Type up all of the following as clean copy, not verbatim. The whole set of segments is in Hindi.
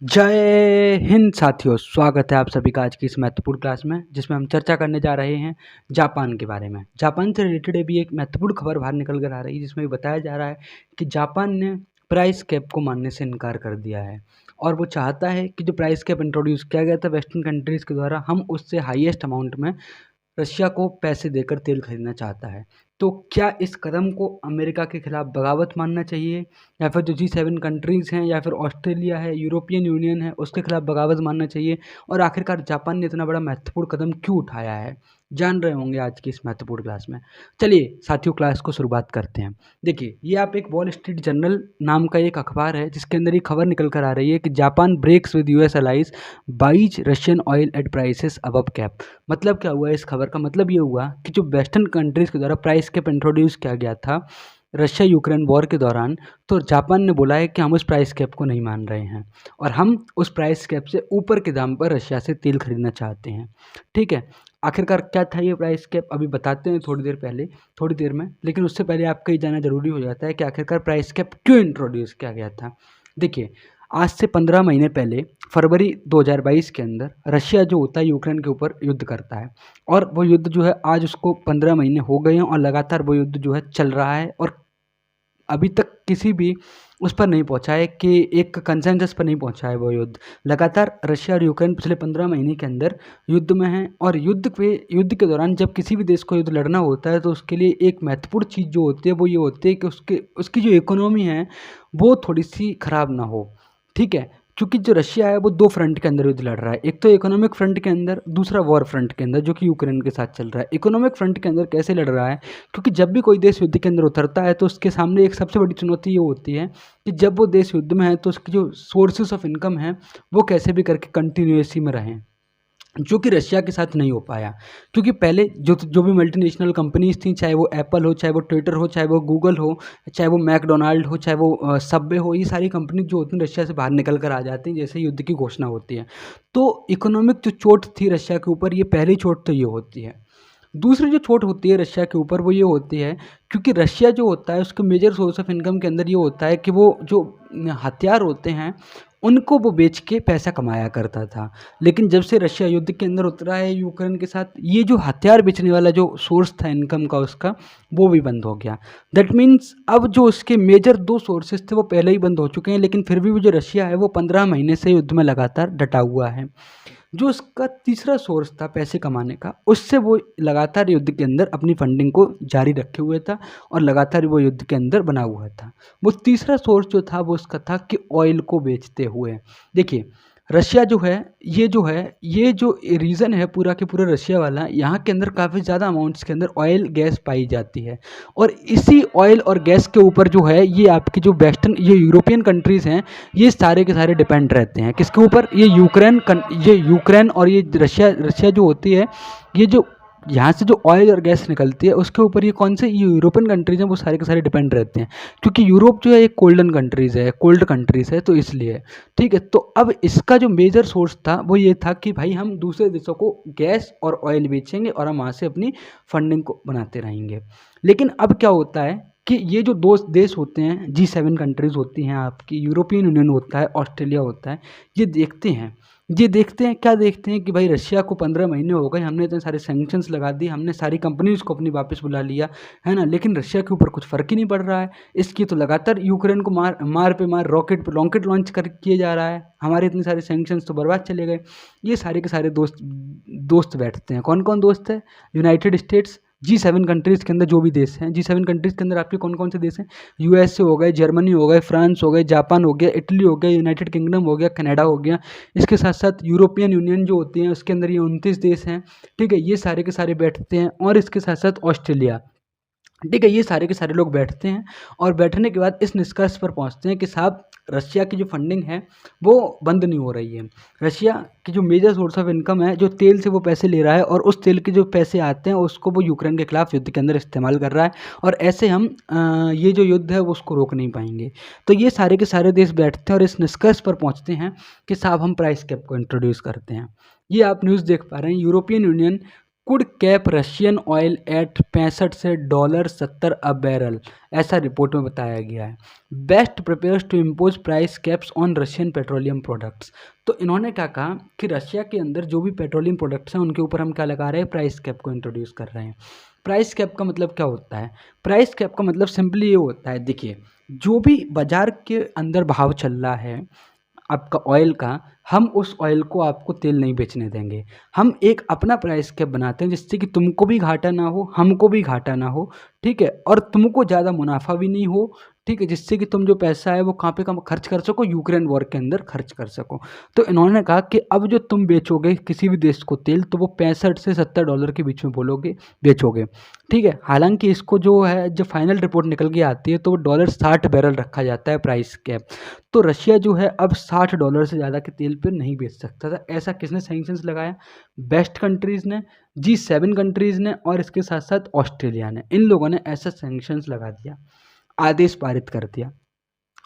जय हिंद साथियों, स्वागत है आप सभी का आज की इस महत्वपूर्ण क्लास में, जिसमें हम चर्चा करने जा रहे हैं जापान के बारे में। जापान से रिलेटेड अभी एक महत्वपूर्ण खबर बाहर निकल कर आ रही है, जिसमें ये बताया जा रहा है कि जापान ने प्राइस कैप को मानने से इनकार कर दिया है और वो चाहता है कि जो प्राइस कैप इंट्रोड्यूस किया गया था वेस्टर्न कंट्रीज़ के द्वारा, हम उससे हाईएस्ट अमाउंट में रशिया को पैसे देकर तेल खरीदना चाहता है। तो क्या इस कदम को अमेरिका के खिलाफ बगावत मानना चाहिए, या फिर जो G7 कंट्रीज़ हैं, या फिर ऑस्ट्रेलिया है, यूरोपियन यूनियन है, उसके खिलाफ बगावत मानना चाहिए? और आखिरकार जापान ने इतना बड़ा महत्वपूर्ण कदम क्यों उठाया है, जान रहे होंगे आज की इस महत्वपूर्ण क्लास में। चलिए साथियों, क्लास को शुरुआत करते हैं। देखिए, ये आप एक वॉल स्ट्रीट जर्नल नाम का एक अखबार है, जिसके अंदर ये खबर निकल कर आ रही है कि Japan breaks with US allies, buys Russian oil at prices above cap. मतलब क्या हुआ? इस खबर का मतलब ये हुआ कि जो वेस्टर्न कंट्रीज़ के द्वारा प्राइस कैप इंट्रोड्यूस किया गया था रशिया यूक्रेन वॉर के दौरान, तो जापान ने बोला है कि हम उस प्राइस कैप को नहीं मान रहे हैं और हम उस प्राइस कैप से ऊपर के दाम पर रशिया से तेल खरीदना चाहते हैं। ठीक है, आखिरकार क्या था ये प्राइस कैप, अभी बताते हैं थोड़ी देर में। लेकिन उससे पहले आपका ये जानना जरूरी हो जाता है कि आखिरकार प्राइस कैप क्यों इंट्रोड्यूस किया गया था। देखिए, आज से 15 महीने पहले फरवरी 2022 के अंदर रशिया जो होता है यूक्रेन के ऊपर युद्ध करता है, और वो युद्ध जो है आज उसको 15 महीने हो गए हैं और लगातार वो युद्ध जो है चल रहा है, और अभी तक किसी भी उस पर नहीं पहुंचा है कि एक कंसेंसस पर नहीं पहुंचा है वो युद्ध। लगातार रशिया और यूक्रेन पिछले 15 महीने के अंदर युद्ध में है, और युद्ध के दौरान जब किसी भी देश को युद्ध लड़ना होता है तो उसके लिए एक महत्वपूर्ण चीज़ जो होती है वो ये होती है कि उसकी जो इकोनॉमी है वो थोड़ी सी खराब ना हो। ठीक है, क्योंकि जो रशिया है वो दो फ्रंट के अंदर युद्ध लड़ रहा है, एक तो इकोनॉमिक फ्रंट के अंदर, दूसरा वॉर फ्रंट के अंदर जो कि यूक्रेन के साथ चल रहा है। इकोनॉमिक फ्रंट के अंदर कैसे लड़ रहा है? क्योंकि जब भी कोई देश युद्ध के अंदर उतरता है तो उसके सामने एक सबसे बड़ी चुनौती ये होती है कि जब वो देश युद्ध में है तो उसकी जो सोर्सेस ऑफ इनकम है वो कैसे भी करके कंटिन्यूएसी में रहें, जो कि रशिया के साथ नहीं हो पाया। क्योंकि पहले जो भी मल्टीनेशनल कंपनीज थी, चाहे वो एप्पल हो, चाहे वो ट्विटर हो, चाहे वो गूगल हो, चाहे वो मैकडोनाल्ड हो, चाहे वो सबवे हो, ये सारी कंपनी जो होती हैं रशिया से बाहर निकल कर आ जाती हैं जैसे युद्ध की घोषणा होती है। तो इकोनॉमिक जो चोट थी रशिया के ऊपर, ये पहली चोट तो ये होती है। दूसरी जो चोट होती है रशिया के ऊपर वो ये होती है, क्योंकि रशिया जो होता है उसके मेजर सोर्स ऑफ इनकम के अंदर ये होता है कि वो जो हथियार होते हैं उनको वो बेच के पैसा कमाया करता था। लेकिन जब से रशिया युद्ध के अंदर उतरा है यूक्रेन के साथ, ये जो हथियार बेचने वाला जो सोर्स था इनकम का उसका, वो भी बंद हो गया। दैट मीन्स अब जो उसके मेजर दो सोर्सेज थे वो पहले ही बंद हो चुके हैं, लेकिन फिर भी वो जो रशिया है वो 15 महीने से युद्ध में लगातार डटा हुआ है। जो उसका तीसरा सोर्स था पैसे कमाने का, उससे वो लगातार युद्ध के अंदर अपनी फंडिंग को जारी रखे हुए था और लगातार वो युद्ध के अंदर बना हुआ था। वो तीसरा सोर्स जो था वो उसका था कि ऑयल को बेचते हुए। देखिए, रशिया जो है, ये जो रीज़न है पूरा के पूरा रशिया वाला, यहाँ के अंदर काफ़ी ज़्यादा अमाउंट्स के अंदर ऑयल गैस पाई जाती है, और इसी ऑयल और गैस के ऊपर जो है ये आपकी जो ये यूरोपियन कंट्रीज़ हैं, ये सारे के सारे डिपेंड रहते हैं। किसके ऊपर? ये यूक्रेन और ये रशिया जो होती है, ये जो यहाँ से जो ऑयल और गैस निकलती है उसके ऊपर ये कौन से ये यूरोपियन कंट्रीज़ हैं वो सारे के सारे डिपेंड रहते हैं, क्योंकि यूरोप जो है एक कोल्ड कंट्रीज़ है, तो इसलिए। ठीक है, तो अब इसका जो मेजर सोर्स था वो ये था कि भाई हम दूसरे देशों को गैस और ऑयल बेचेंगे और हम वहाँ से अपनी फंडिंग को बनाते रहेंगे। लेकिन अब क्या होता है कि ये जो दो देश होते हैं, G7 कंट्रीज़ होती हैं आपकी, यूरोपियन यूनियन होता है, ऑस्ट्रेलिया होता है, क्या देखते हैं कि भाई रशिया को 15 महीने हो गए, हमने इतने सारे सैंक्शंस लगा दिए, हमने सारी कंपनीज़ को अपनी वापस बुला लिया, है ना, लेकिन रशिया के ऊपर कुछ फ़र्क ही नहीं पड़ रहा है। इसकी तो लगातार यूक्रेन को मार रॉकेट पे रॉकेट लॉन्च कर किए जा रहा है, हमारे इतने सारे सैंक्शंस तो बर्बाद चले गए। ये सारे के सारे दोस्त बैठते हैं। कौन कौन दोस्त है? यूनाइटेड स्टेट्स, G7 कंट्रीज़ के अंदर जो भी देश हैं, G7 कंट्रीज़ के अंदर आपके कौन कौन से देश हैं? USA हो गए, जर्मनी हो गए, फ्रांस हो गए, जापान हो गया, इटली हो गया, यूनाइटेड किंगडम हो गया, कनाडा हो गया। इसके साथ साथ यूरोपियन यूनियन जो होती है उसके अंदर ये 29 देश हैं। ठीक है, ये सारे के सारे बैठते हैं, और इसके साथ साथ ऑस्ट्रेलिया। ठीक है, ये सारे के सारे लोग बैठते हैं और बैठने के बाद इस निष्कर्ष पर पहुंचते हैं कि साहब रशिया की जो फंडिंग है वो बंद नहीं हो रही है। रशिया की जो मेजर सोर्स ऑफ इनकम है, जो तेल से वो पैसे ले रहा है, और उस तेल के जो पैसे आते हैं उसको वो यूक्रेन के खिलाफ युद्ध के अंदर इस्तेमाल कर रहा है, और ऐसे हम ये जो युद्ध है वो उसको रोक नहीं पाएंगे। तो ये सारे के सारे देश बैठते हैं और इस निष्कर्ष पर पहुँचते हैं कि साहब हम प्राइस कैप को इंट्रोड्यूस करते हैं। ये आप न्यूज़ देख पा रहे हैं, European union could cap Russian oil eight 65 से $70 अ बैरल, ऐसा रिपोर्ट में बताया गया है। West prepares to impose price caps on Russian petroleum products. तो इन्होंने क्या कहा कि रशिया के अंदर जो भी पेट्रोलियम प्रोडक्ट्स हैं उनके ऊपर हम क्या लगा रहे हैं, प्राइस कैप को इंट्रोड्यूस कर रहे हैं। प्राइस कैप का मतलब क्या होता है? प्राइस कैप का मतलब सिंपली ये होता है, देखिए जो भी बाजार के अंदर भाव चल रहा है आपका ऑयल का, हम उस ऑयल को आपको तेल नहीं बेचने देंगे। हम एक अपना प्राइस कैप बनाते हैं जिससे कि तुमको भी घाटा ना हो, हमको भी घाटा ना हो, ठीक है, और तुमको ज़्यादा मुनाफा भी नहीं हो, ठीक है, जिससे कि तुम जो पैसा है वो कहाँ पे कम खर्च कर सको, यूक्रेन वॉर के अंदर खर्च कर सको। तो इन्होंने कहा कि अब जो तुम बेचोगे किसी भी देश को तेल, तो वो 65 से $70 के बीच में बोलोगे बेचोगे, ठीक है। हालांकि इसको जो है जब फाइनल रिपोर्ट निकल के आती है तो वो $60 बैरल रखा जाता है प्राइस कैप। तो रशिया जो है अब $60 से ज़्यादा के तेल पे नहीं बेच सकता था। ऐसा किसने सैंक्शंस लगाया? बेस्ट कंट्रीज़ ने, G7 कंट्रीज़ ने, और इसके साथ साथ ऑस्ट्रेलिया ने। इन लोगों ने ऐसा सैंक्शंस लगा दिया, आदेश पारित कर दिया।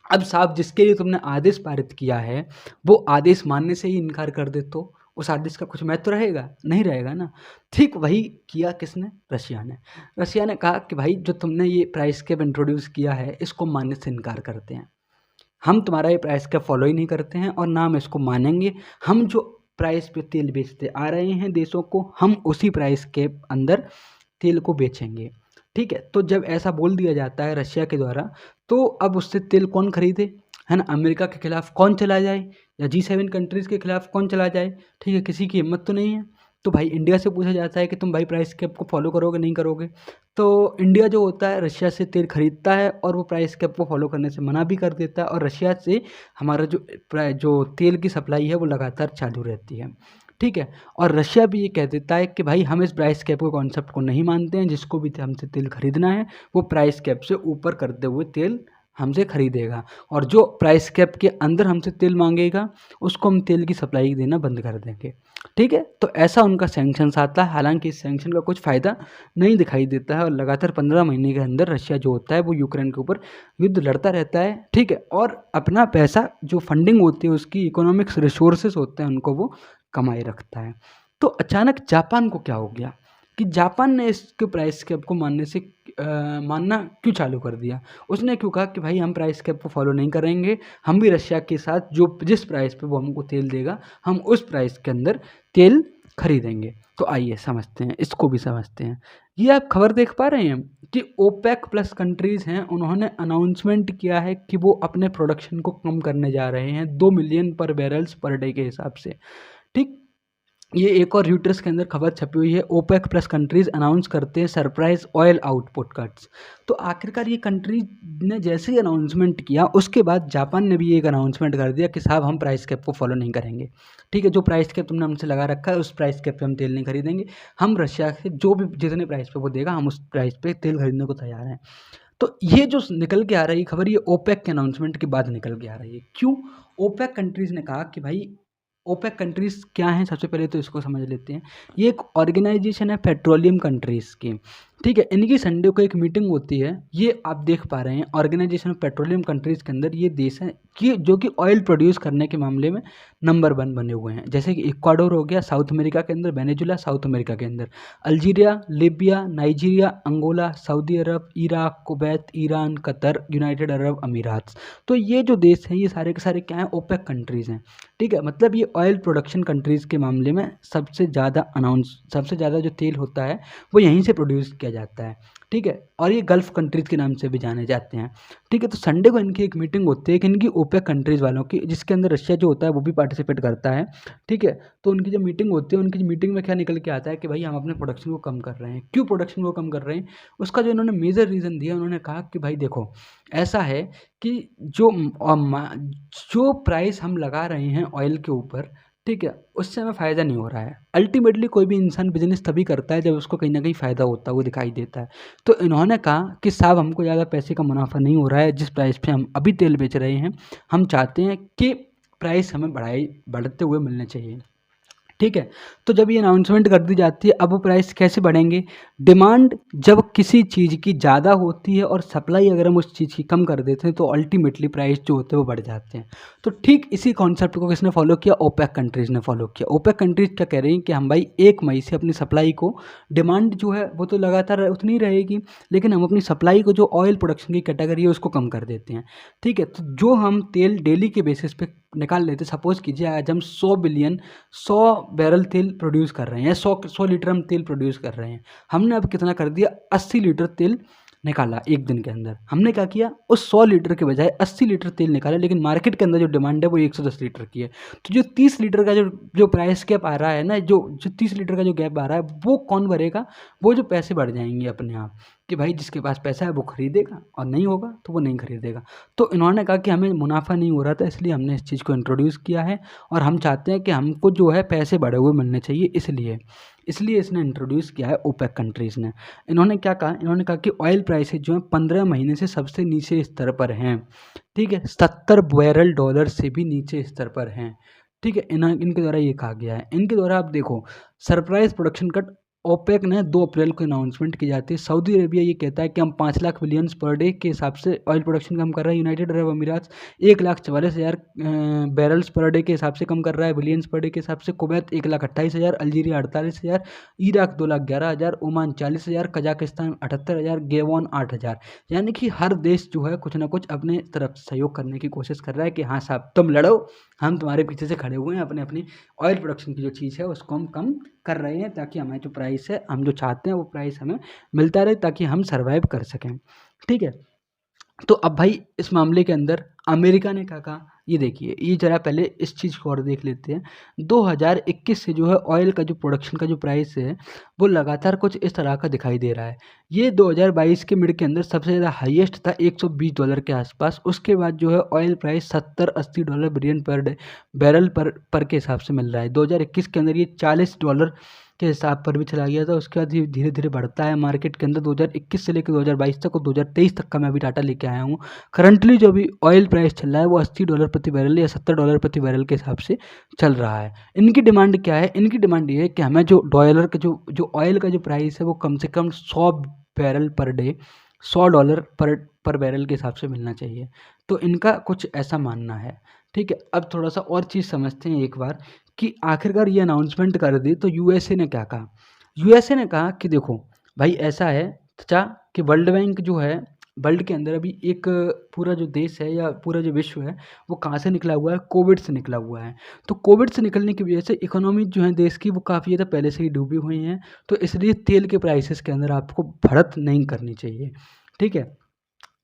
अब साहब जिसके लिए तुमने आदेश पारित किया है वो आदेश मानने से ही इनकार कर दे तो उस आदेश का कुछ महत्व रहेगा? नहीं रहेगा ना। ठीक वही किया किसने? रशिया ने। रशिया ने कहा कि भाई जो तुमने ये प्राइस कैप इंट्रोड्यूस किया है इसको मानने से इनकार करते हैं। हम तुम्हारा ये प्राइस कैप फॉलो ही नहीं करते हैं और ना हम इसको मानेंगे। हम जो प्राइस पे तेल बेचते आ रहे हैं देशों को, हम उसी प्राइस के अंदर तेल को बेचेंगे, ठीक है। तो जब ऐसा बोल दिया जाता है रशिया के द्वारा, तो अब उससे तेल कौन खरीदे, है ना? अमेरिका के खिलाफ कौन चला जाए या G7 कंट्रीज़ के खिलाफ कौन चला जाए, ठीक है, किसी की हिम्मत तो नहीं है। तो भाई इंडिया से पूछा जाता है कि तुम भाई प्राइस कैप को फॉलो करोगे नहीं करोगे? तो इंडिया जो होता है रशिया से तेल खरीदता है और वो प्राइस कैप को फॉलो करने से मना भी कर देता है, और रशिया से हमारा जो तेल की सप्लाई है वो लगातार चालू रहती है, ठीक है। और रशिया भी ये कह देता है कि भाई हम इस प्राइस कैप के कॉन्सेप्ट को नहीं मानते हैं, जिसको भी हमसे तेल खरीदना है वो प्राइस कैप से ऊपर करते हुए तेल हमसे खरीदेगा, और जो प्राइस कैप के अंदर हमसे तेल मांगेगा उसको हम तेल की सप्लाई देना बंद कर देंगे, ठीक है। तो ऐसा उनका सैंक्शंस आता है। हालांकि इस सैंक्शन का कुछ फ़ायदा नहीं दिखाई देता है और लगातार 15 महीने के अंदर रशिया जो होता है वो यूक्रेन के ऊपर युद्ध लड़ता रहता है, ठीक है, और अपना पैसा जो फंडिंग होती है उसकी इकोनॉमिक्स रिसोर्सेस होते हैं उनको वो कमाए रखता है। तो अचानक जापान को क्या हो गया कि जापान ने इसके प्राइस कैप को मानना क्यों चालू कर दिया? उसने क्यों कहा कि भाई हम प्राइस कैप को फॉलो नहीं करेंगे, हम भी रशिया के साथ जो जिस प्राइस पे वो हमको तेल देगा हम उस प्राइस के अंदर तेल खरीदेंगे। तो आइए समझते हैं, इसको भी समझते हैं। ये आप खबर देख पा रहे हैं कि ओपेक प्लस कंट्रीज़ हैं, उन्होंने अनाउंसमेंट किया है कि वो अपने प्रोडक्शन को कम करने जा रहे हैं 2 मिलियन पर बैरल्स पर डे के हिसाब से, ठीक। ये एक और र्यूटर्स के अंदर खबर छपी हुई है, ओपेक प्लस कंट्रीज अनाउंस करते हैं सरप्राइज ऑयल आउटपुट कट्स। तो आखिरकार ये कंट्रीज ने जैसे ही अनाउंसमेंट किया उसके बाद जापान ने भी एक अनाउंसमेंट कर दिया कि साहब हम प्राइस कैप को फॉलो नहीं करेंगे, ठीक है। जो प्राइस कैप तुमने हमसे लगा रखा है उस प्राइस कैप पे हम तेल नहीं खरीदेंगे, हम रशिया से जो भी जितने प्राइस पे वो देगा हम उस प्राइस पे तेल खरीदने को तैयार हैं। तो ये जो निकल के आ रही खबर ये ओपेक के अनाउंसमेंट के बाद निकल के आ रही है। क्यों? ओपेक कंट्रीज ने कहा कि भाई ओपेक कंट्रीज़ क्या हैं, सबसे पहले तो इसको समझ लेते हैं। ये एक ऑर्गेनाइजेशन है पेट्रोलियम कंट्रीज़ की, ठीक है। इनकी संडे को एक मीटिंग होती है, ये आप देख पा रहे हैं ऑर्गेनाइजेशन ऑफ पेट्रोलियम कंट्रीज़ के अंदर ये देश हैं कि जो कि ऑयल प्रोड्यूस करने के मामले में नंबर 1 बने हुए हैं। जैसे कि इक्वाडोर हो गया साउथ अमेरिका के अंदर, वेनेजुला साउथ अमेरिका के अंदर, Algeria, Libya, Nigeria, Angola, Saudi Arabia, Iraq, Kuwait, Iran, Qatar, United Arab Emirates. तो ये जो देश हैं ये सारे के सारे क्या हैं? ओपेक कंट्रीज़ हैं, ठीक है। मतलब ये ऑयल प्रोडक्शन कंट्रीज़ के मामले में सबसे ज़्यादा जो तेल होता है वो यहीं से प्रोड्यूस किया जाता है, ठीक है। और ये गल्फ़ कंट्रीज़ के नाम से भी जाने जाते हैं, ठीक है। तो संडे को इनकी एक मीटिंग होती है कि इनकी ओपेक कंट्रीज़ वालों की, जिसके अंदर रशिया जो होता है वो भी पार्टिसिपेट करता है, ठीक है। तो उनकी जो मीटिंग होती है उनकी मीटिंग में क्या निकल के आता है कि भाई हम अपने प्रोडक्शन को कम कर रहे हैं। क्यों प्रोडक्शन को कम कर रहे हैं? उसका जो इन्होंने मेजर रीज़न दिया, उन्होंने कहा कि भाई देखो ऐसा है कि जो प्राइस हम लगा रहे हैं ऑयल के ऊपर, ठीक है, उससे हमें फ़ायदा नहीं हो रहा है। अल्टीमेटली कोई भी इंसान बिजनेस तभी करता है जब उसको कहीं ना कहीं फ़ायदा होता है, वो दिखाई देता है। तो इन्होंने कहा कि साहब हमको ज़्यादा पैसे का मुनाफा नहीं हो रहा है, जिस प्राइस पे हम अभी तेल बेच रहे हैं हम चाहते हैं कि प्राइस हमें बढ़ते हुए मिलने चाहिए, ठीक है। तो जब ये अनाउंसमेंट कर दी जाती है, अब वो प्राइस कैसे बढ़ेंगे? डिमांड जब किसी चीज़ की ज़्यादा होती है और सप्लाई अगर हम उस चीज़ की कम कर देते हैं तो अल्टीमेटली प्राइस जो होते हैं वो बढ़ जाते हैं। तो ठीक इसी कॉन्सेप्ट को किसने फॉलो किया? ओपेक कंट्रीज़ ने फॉलो किया। ओपेक कंट्रीज़ क्या कह रही हैं कि हम भाई 1 मई से अपनी सप्लाई को, डिमांड जो है वो तो लगातार उतनी ही रहेगी, लेकिन हम अपनी सप्लाई को जो ऑयल प्रोडक्शन की कैटेगरी है उसको कम कर देते हैं। ठीक है। तो जो हम तेल डेली के बेसिस पे निकाल लेते, सपोज कीजिए आज हम 100 बैरल तेल प्रोड्यूस कर रहे हैं, 100 लीटर हम तेल प्रोड्यूस कर रहे हैं। हमने अब कितना कर दिया? 80 लीटर तेल निकाला एक दिन के अंदर। हमने क्या किया? उस 100 लीटर के बजाय 80 लीटर तेल निकाला, लेकिन मार्केट के अंदर जो डिमांड है वो 110 लीटर की है। तो जो 30 लीटर का जो प्राइस गैप आ रहा है ना, जो 30 लीटर का जो गैप आ रहा है वो कौन भरेगा? वो जो पैसे बढ़ जाएंगे अपने आप, कि भाई जिसके पास पैसा है वो खरीदेगा और नहीं होगा तो वो नहीं खरीदेगा। तो इन्होंने कहा कि हमें मुनाफा नहीं हो रहा था, इसलिए हमने इस चीज़ को इंट्रोड्यूस किया है और हम चाहते हैं कि हमको जो है पैसे बढ़े हुए मिलने चाहिए, इसलिए इसने इंट्रोड्यूस किया है ओपेक कंट्रीज़ ने। इन्होंने क्या कहा? इन्होंने कहा कि ऑयल प्राइसेज जो है 15 महीने से सबसे नीचे स्तर पर हैं। ठीक है। 70 बैरल डॉलर से भी नीचे स्तर पर हैं। ठीक है। इनके द्वारा ये कहा गया है। इनके द्वारा आप देखो, सरप्राइज प्रोडक्शन कट ओपेक ने 2 अप्रैल को अनाउंसमेंट की जाती है। सऊदी अरेबिया ये कहता है कि हम 5 लाख बिलियंस पर डे के हिसाब से ऑयल प्रोडक्शन कम कर रहा है। यूनाइटेड अरब अमीरात 1,44,000 बैरल्स पर डे के हिसाब से कम कर रहा है, बिलियंस पर डे के हिसाब से। Kuwait 1,28,000, Algeria 48,000, Iraq 2,11,000, Oman 40,000, Kazakhstan 78,000, गेबोन 8,000। यानी कि हर देश जो है कुछ ना कुछ अपने तरफ से सहयोग करने की कोशिश कर रहा है कि हाँ साहब तुम लड़ो, हम तुम्हारे पीछे से खड़े हुए हैं, अपने अपनी ऑयल प्रोडक्शन की जो चीज़ है उसको हम कम कर रहे हैं, ताकि हमें जो प्राइस है, हम जो चाहते हैं वो प्राइस हमें मिलता रहे, ताकि हम सर्वाइव कर सकें। ठीक है। तो अब भाई इस मामले के अंदर अमेरिका ने क्या कहा, ये देखिए, ये जरा पहले इस चीज़ को और देख लेते हैं। 2021 से जो है ऑयल का जो प्रोडक्शन का जो प्राइस है वो लगातार कुछ इस तरह का दिखाई दे रहा है। ये 2022 के मिड के अंदर सबसे ज़्यादा हाईएस्ट था $120 के आसपास। उसके बाद जो है oil price $70-80 billion per day barrel पर के हिसाब से मिल रहा है। 2021 के अंदर ये $40 के हिसाब पर भी चला गया था। उसके बाद ये धीरे धीरे बढ़ता है मार्केट के अंदर। 2021 से लेकर 2022 तक और 2023 तक का मैं अभी डाटा लेके आया हूँ। करंटली जो अभी ऑयल प्राइस चल रहा है वो $80 प्रति बैरल या $70 प्रति बैरल के हिसाब से चल रहा है। इनकी डिमांड क्या है? इनकी डिमांड ये है कि हमें जो डॉलर का जो ऑयल का जो प्राइस है वो कम से कम 100 बैरल पर डे, $100 पर बैरल के हिसाब से मिलना चाहिए। तो इनका कुछ ऐसा मानना है। ठीक है। अब थोड़ा सा और चीज़ समझते हैं एक बार, कि आखिरकार ये अनाउंसमेंट कर दी तो यूएसए ने क्या कहा। यूएसए ने कहा कि देखो भाई ऐसा है चाचा, कि वर्ल्ड बैंक जो है, वर्ल्ड के अंदर अभी एक पूरा जो देश है या पूरा जो विश्व है वो कहाँ से निकला हुआ है? कोविड से निकला हुआ है। तो कोविड से निकलने की वजह से इकोनॉमी जो है देश की वो काफ़ी ज़्यादा पहले से ही डूबी हुई हैं। तो इसलिए तेल के प्राइसेस के अंदर आपको बढ़त नहीं करनी चाहिए। ठीक है।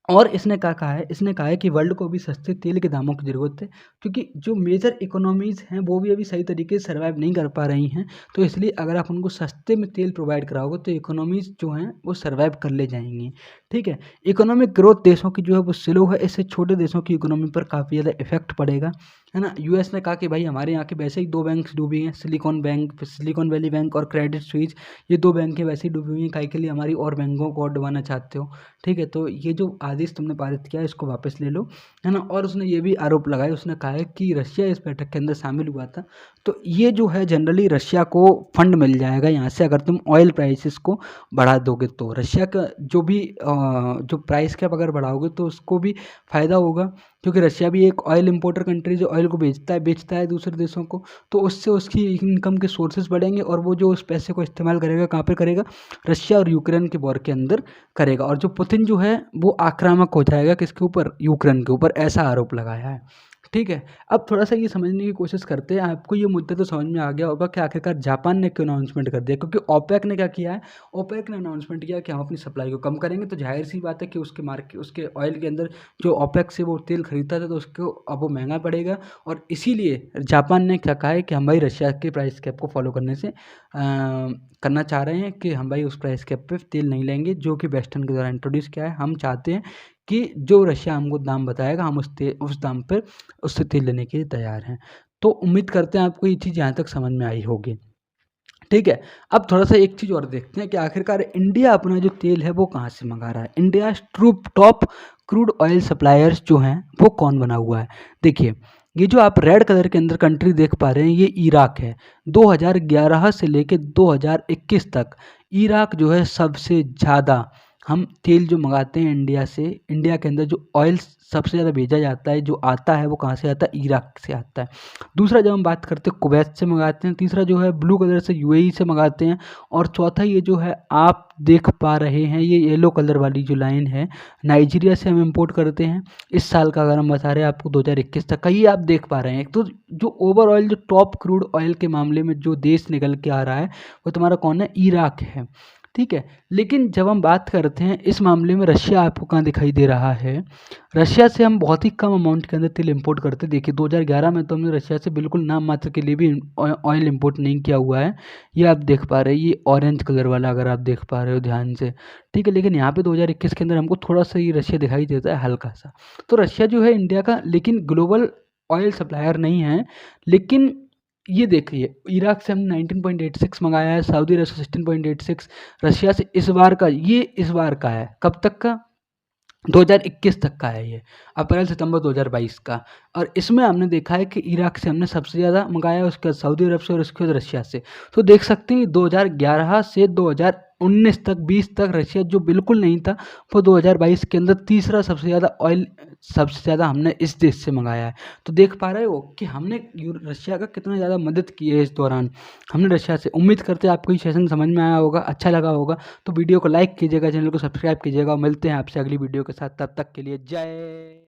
और इसने क्या कहा है? इसने कहा है कि वर्ल्ड को भी सस्ते तेल के दामों की ज़रूरत है, क्योंकि जो मेजर इकोनॉमीज़ हैं वो भी अभी सही तरीके से सर्वाइव नहीं कर पा रही हैं। तो इसलिए अगर आप उनको सस्ते में तेल प्रोवाइड कराओगे तो इकोनॉमीज़ जो हैं वो सर्वाइव कर ले जाएंगी। ठीक है। इकोनॉमिक ग्रोथ देशों की जो है वो स्लो है, इससे छोटे देशों की इकोनॉमी पर काफ़ी ज़्यादा इफेक्ट पड़ेगा, है ना। यूएस ने कहा कि भाई हमारे यहाँ के वैसे ही 2 बैंक डूबी हैं, सिलिकॉन वैली बैंक और क्रेडिट स्विस। ये 2 बैंकें वैसे ही डूबी हुई हैं, काहे के लिए हमारी और बैंकों को और डुबाना चाहते हो। ठीक है। तो ये जो आदेश तुमने पारित किया है इसको वापस ले लो, है ना। और उसने ये भी आरोप लगाया, उसने कहा है कि रशिया इस बैठक के अंदर शामिल हुआ था, तो ये जो है जनरली रशिया को फंड मिल जाएगा यहाँ से, अगर तुम ऑयल प्राइसेस को बढ़ा दोगे तो रशिया का जो भी जो प्राइस कैप अगर बढ़ाओगे तो उसको भी फ़ायदा होगा, क्योंकि रशिया भी एक ऑयल इंपोर्टर कंट्री जो ऑयल को बेचता है दूसरे देशों को। तो उससे उसकी इनकम के सोर्सेज बढ़ेंगे और वो जो उस पैसे को इस्तेमाल करेगा कहाँ पे करेगा? रशिया और यूक्रेन के वॉर के अंदर करेगा। और जो पुतिन जो है वो आक्रामक हो जाएगा किसके ऊपर? यूक्रेन के ऊपर, ऐसा आरोप लगाया है। ठीक है। अब थोड़ा सा ये समझने की कोशिश करते हैं। आपको ये मुद्दा तो समझ में आ गया होगा कि आखिरकार जापान ने क्यों अनाउंसमेंट कर दिया, क्योंकि ओपेक ने क्या किया है? ओपेक ने अनाउंसमेंट किया कि हम अपनी सप्लाई को कम करेंगे, तो जाहिर सी बात है कि उसके ऑयल के अंदर जो ओपेक से वो तेल खरीदता था तो उसको अब वो महंगा पड़ेगा। और इसीलिए जापान ने क्या कहा है कि हम भाई रशिया के प्राइस कैप को फॉलो करना चाह रहे हैं, कि हम भाई उस प्राइस कैप पे तेल नहीं लेंगे जो कि वेस्टर्न के द्वारा इंट्रोड्यूस किया है। हम चाहते हैं कि जो रशिया हमको दाम बताएगा हम उस दाम पर उससे तेल लेने के लिए तैयार हैं। तो उम्मीद करते हैं आपको ये चीज़ यहाँ तक समझ में आई होगी। ठीक है। अब थोड़ा सा एक चीज़ और देखते हैं कि आखिरकार इंडिया अपना जो तेल है वो कहाँ से मंगा रहा है। India top crude oil suppliers जो हैं वो कौन बना हुआ है? देखिए, ये जो आप रेड कलर के अंदर कंट्री देख पा रहे हैं ये इराक है। 2011 से लेके 2021 तक इराक जो है सबसे ज़्यादा हम तेल जो मंगाते हैं इंडिया से, इंडिया के अंदर जो ऑयल सबसे ज़्यादा भेजा जाता है, जो आता है वो कहाँ से आता है, इराक से आता है। दूसरा जब हम बात करते हैं कुवैत से मंगाते हैं, तीसरा जो है ब्लू कलर से यूएई से मंगाते हैं, और चौथा ये जो है आप देख पा रहे हैं ये येलो कलर वाली जो लाइन है नाइजीरिया से हम इंपोर्ट करते हैं। इस साल का अगर हम बता रहे हैं आपको 2021 तक का, ये आप देख पा रहे हैं। तो जो ओवरऑल जो टॉप क्रूड ऑयल के मामले में जो देश निकल के आ रहा है वो तुम्हारा कौन है, इराक है, ठीक है। लेकिन जब हम बात करते हैं इस मामले में रशिया आपको कहाँ दिखाई दे रहा है, रशिया से हम बहुत ही कम अमाउंट के अंदर तेल इंपोर्ट करते हैं। देखिए 2011 में तो हमने रशिया से बिल्कुल नाम मात्र के लिए भी ऑयल इंपोर्ट नहीं किया हुआ है। ये आप देख पा रहे हैं, ये ऑरेंज कलर वाला अगर आप देख पा रहे हो ध्यान से, ठीक है। लेकिन यहाँ पे 2021 के अंदर हमको थोड़ा सा ये रशिया दिखाई देता है हल्का सा। तो रशिया जो है इंडिया का लेकिन ग्लोबल ऑयल सप्लायर नहीं है। लेकिन ये देखिए इराक से हमने 19.86 मंगाया है, सऊदी अरब से 16.86, रशिया से इस बार का, ये इस बार का है, कब तक का, 2021 तक का है ये, अप्रैल सितंबर 2022 का। और इसमें हमने देखा है कि इराक से हमने सबसे ज़्यादा मंगाया, उसके बाद सऊदी अरब से और उसके बाद रशिया से। तो देख सकते हैं 2011 से 2019 तक 20 तक रशिया जो बिल्कुल नहीं था, वो 2022 के अंदर तीसरा सबसे ज़्यादा ऑयल सबसे ज़्यादा हमने इस देश से मंगाया है। तो देख पा रहे हो कि हमने रशिया का कितना ज़्यादा मदद की है इस दौरान हमने रशिया से। उम्मीद करते हैं आपको ये सेशन समझ में आया होगा, अच्छा लगा होगा। तो वीडियो को लाइक कीजिएगा, चैनल को सब्सक्राइब कीजिएगा, और मिलते हैं आपसे अगली वीडियो के साथ। तब तक के लिए जय